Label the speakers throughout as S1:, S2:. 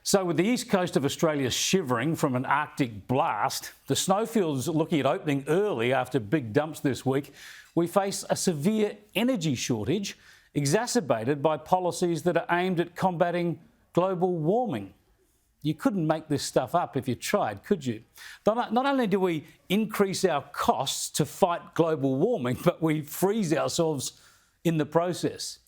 S1: So with the east coast of Australia shivering from an Arctic blast, the snowfields looking at opening early after big dumps this week, we face a severe energy shortage exacerbated by policies that are aimed at combating global warming. You couldn't make this stuff up if you tried, could you? Not only do we increase our costs to fight global warming, but we freeze ourselves in the process.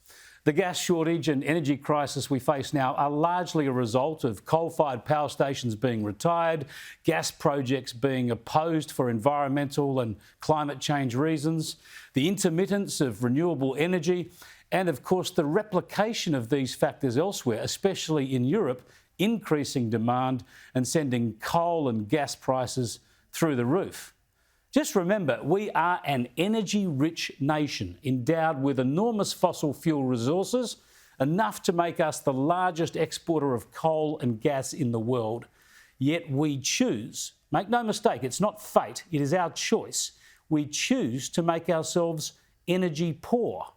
S1: The gas shortage and energy crisis we face now are largely a result of coal-fired power stations being retired, gas projects being opposed for environmental and climate change reasons, the intermittence of renewable energy, and of course the replication of these factors elsewhere, especially in Europe, increasing demand and sending coal and gas prices through the roof. Just remember, we are an energy-rich nation endowed with enormous fossil fuel resources, enough to make us the largest exporter of coal and gas in the world. Yet we choose, make no mistake, it's not fate, it is our choice. We choose to make ourselves energy poor.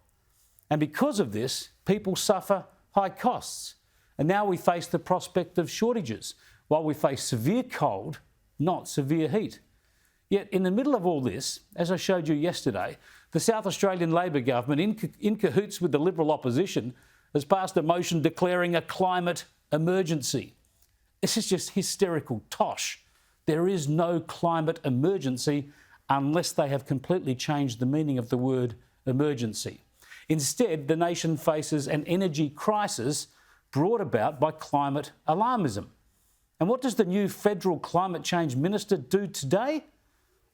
S1: And because of this, people suffer high costs. And now we face the prospect of shortages, while we face severe cold, not severe heat. Yet in the middle of all this, as I showed you yesterday, the South Australian Labor government, in cahoots with the Liberal opposition, has passed a motion declaring a climate emergency. This is just hysterical tosh. There is no climate emergency unless they have completely changed the meaning of the word emergency. Instead, the nation faces an energy crisis brought about by climate alarmism. And what does the new federal climate change minister do today?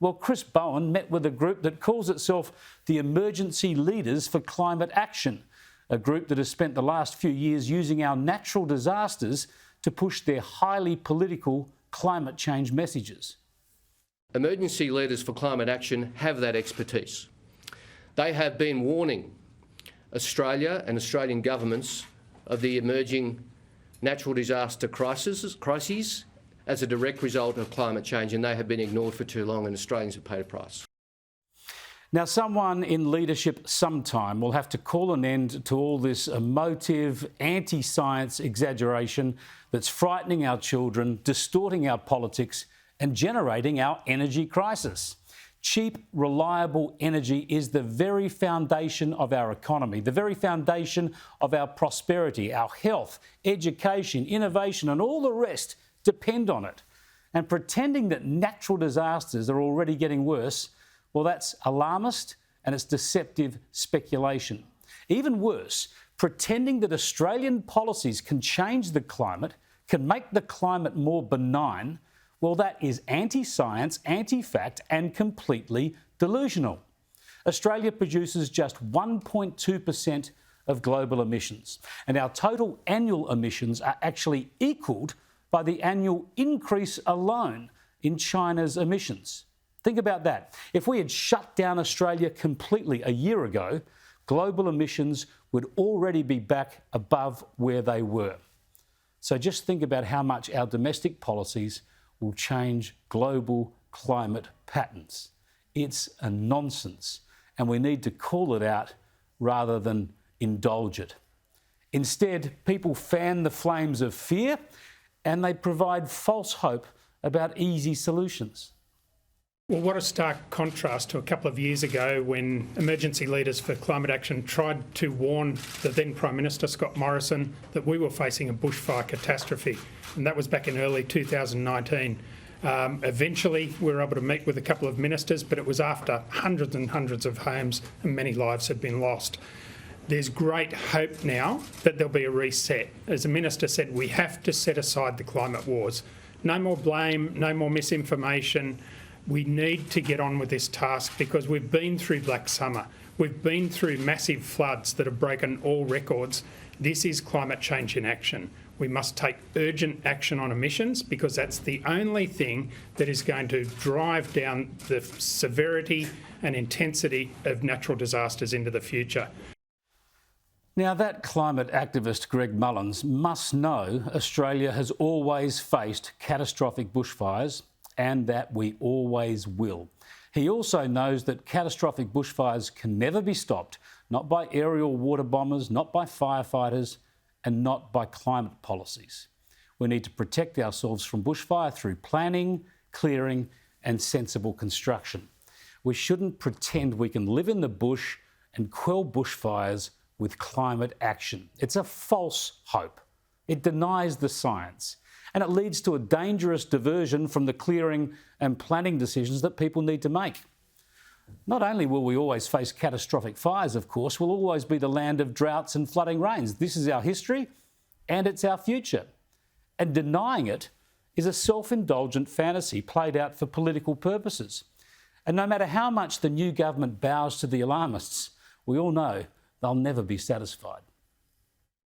S1: Well, Chris Bowen met with a group that calls itself the Emergency Leaders for Climate Action, a group that has spent the last few years using our natural disasters to push their highly political climate change messages.
S2: Emergency Leaders for Climate Action have that expertise. They have been warning Australia and Australian governments of the emerging natural disaster crises as a direct result of climate change, and they have been ignored for too long, and Australians have paid a price.
S1: Now, someone in leadership sometime will have to call an end to all this emotive, anti-science exaggeration that's frightening our children, distorting our politics and generating our energy crisis. Cheap, reliable energy is the very foundation of our economy, the very foundation of our prosperity, our health, education, innovation and all the rest depend on it. And pretending that natural disasters are already getting worse, well, that's alarmist and it's deceptive speculation. Even worse, pretending that Australian policies can change the climate, can make the climate more benign, well, that is anti-science, anti-fact and completely delusional. Australia produces just 1.2% of global emissions, and our total annual emissions are actually equalled by the annual increase alone in China's emissions. Think about that. If we had shut down Australia completely a year ago, global emissions would already be back above where they were. So just think about how much our domestic policies will change global climate patterns. It's a nonsense, and we need to call it out rather than indulge it. Instead, people fan the flames of fear and they provide false hope about easy solutions.
S3: Well, what a stark contrast to a couple of years ago when Emergency Leaders for Climate Action tried to warn the then Prime Minister, Scott Morrison, that we were facing a bushfire catastrophe. And that was back in early 2019. Eventually, we were able to meet with a couple of ministers, but it was after hundreds and hundreds of homes and many lives had been lost. There's great hope now that there'll be a reset. As the Minister said, we have to set aside the climate wars. No more blame, no more misinformation. We need to get on with this task because we've been through Black Summer. We've been through massive floods that have broken all records. This is climate change in action. We must take urgent action on emissions because that's the only thing that is going to drive down the severity and intensity of natural disasters into the future.
S1: Now, that climate activist Greg Mullins must know Australia has always faced catastrophic bushfires and that we always will. He also knows that catastrophic bushfires can never be stopped, not by aerial water bombers, not by firefighters, and not by climate policies. We need to protect ourselves from bushfire through planning, clearing and sensible construction. We shouldn't pretend we can live in the bush and quell bushfires with climate action. It's a false hope. It denies the science, and it leads to a dangerous diversion from the clearing and planning decisions that people need to make. Not only will we always face catastrophic fires, of course, we'll always be the land of droughts and flooding rains. This is our history and it's our future. And denying it is a self-indulgent fantasy played out for political purposes. And no matter how much the new government bows to the alarmists, we all know they'll never be satisfied.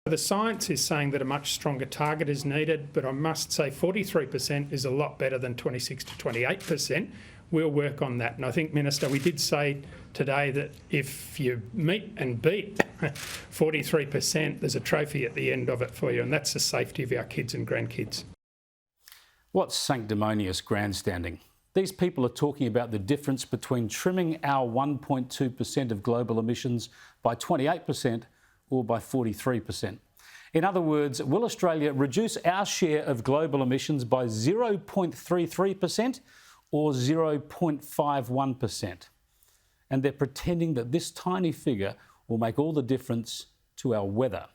S3: The science is saying that a much stronger target is needed, but I must say 43% is a lot better than 26 to 28%. We'll work on that. And I think, Minister, we did say today that if you meet and beat 43%, there's a trophy at the end of it for you, and that's the safety of our kids and grandkids.
S1: What's sanctimonious grandstanding? These people are talking about the difference between trimming our 1.2% of global emissions by 28% or by 43%. In other words, will Australia reduce our share of global emissions by 0.33% or 0.51%? And they're pretending that this tiny figure will make all the difference to our weather.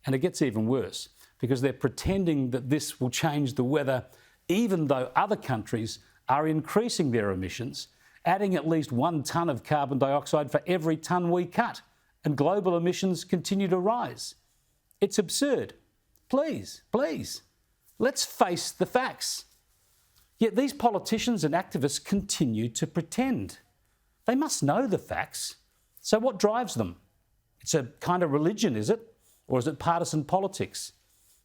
S1: And it gets even worse, because they're pretending that this will change the weather even though other countries are increasing their emissions, adding at least 1 tonne of carbon dioxide for every tonne we cut, and global emissions continue to rise. It's absurd. Please, let's face the facts. Yet these politicians and activists continue to pretend. They must know the facts. So what drives them? It's a kind of religion, is it? Or is it partisan politics?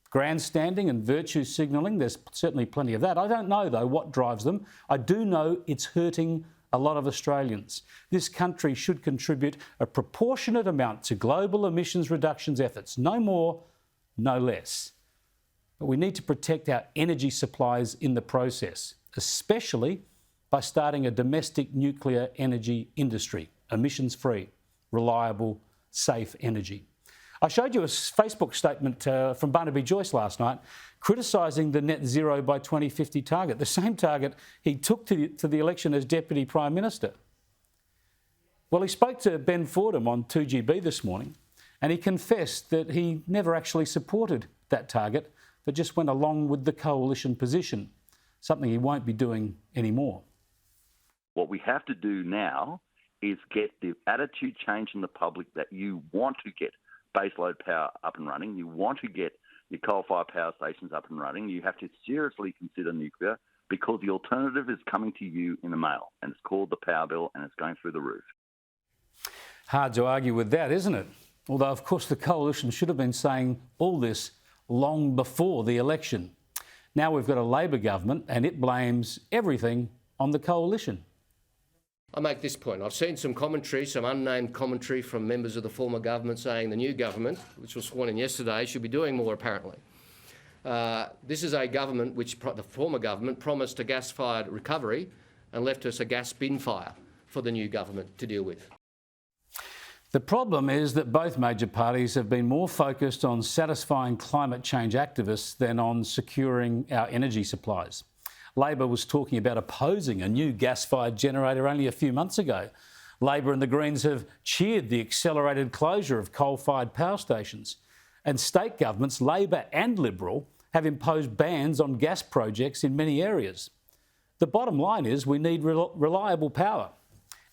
S1: Grandstanding and virtue signalling, there's certainly plenty of that. I don't know, though, what drives them. I do know it's hurting a lot of Australians. This country should contribute a proportionate amount to global emissions reductions efforts. No more, no less. But we need to protect our energy supplies in the process, especially by starting a domestic nuclear energy industry, emissions-free, reliable, safe energy. I showed you a Facebook statement from Barnaby Joyce last night criticising the net zero by 2050 target, the same target he took to the election as Deputy Prime Minister. Well, he spoke to Ben Fordham on 2GB this morning, and he confessed that he never actually supported that target, but just went along with the coalition position, something he won't be doing anymore.
S4: What we have to do now is get the attitude change in the public that you want to get baseload power up and running. You want to get your coal-fired power stations up and running. You have to seriously consider nuclear, because the alternative is coming to you in the mail, and it's called the power bill, and it's going through the roof.
S1: Hard to argue with that, isn't it? Although, of course, the coalition should have been saying all this long before the election. Now we've got a Labor government, and it blames everything on the coalition.
S2: I make this point. I've seen some commentary, some unnamed commentary from members of the former government saying the new government, which was sworn in yesterday, should be doing more, apparently. This is a government which the former government promised a gas-fired recovery and left us a gas bin fire for the new government to deal with.
S1: The problem is that both major parties have been more focused on satisfying climate change activists than on securing our energy supplies. Labor was talking about opposing a new gas-fired generator only a few months ago. Labor and the Greens have cheered the accelerated closure of coal-fired power stations. And state governments, Labor and Liberal, have imposed bans on gas projects in many areas. The bottom line is we need reliable power.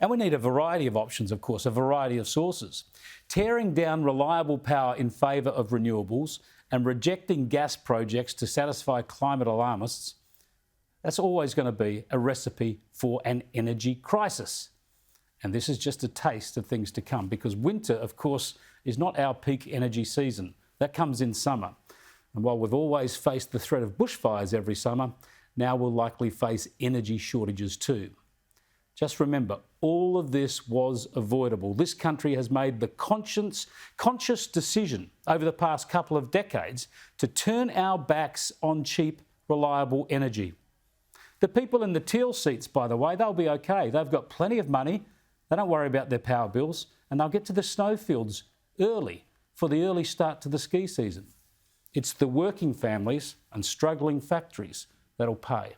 S1: And we need a variety of options, of course, a variety of sources. Tearing down reliable power in favour of renewables and rejecting gas projects to satisfy climate alarmists, that's always going to be a recipe for an energy crisis. And this is just a taste of things to come, because winter, of course, is not our peak energy season. That comes in summer. And while we've always faced the threat of bushfires every summer, now we'll likely face energy shortages too. Just remember, all of this was avoidable. This country has made the conscious decision over the past couple of decades to turn our backs on cheap, reliable energy. The people in the teal seats, by the way, they'll be okay. They've got plenty of money. They don't worry about their power bills, and they'll get to the snowfields early for the early start to the ski season. It's the working families and struggling factories that'll pay.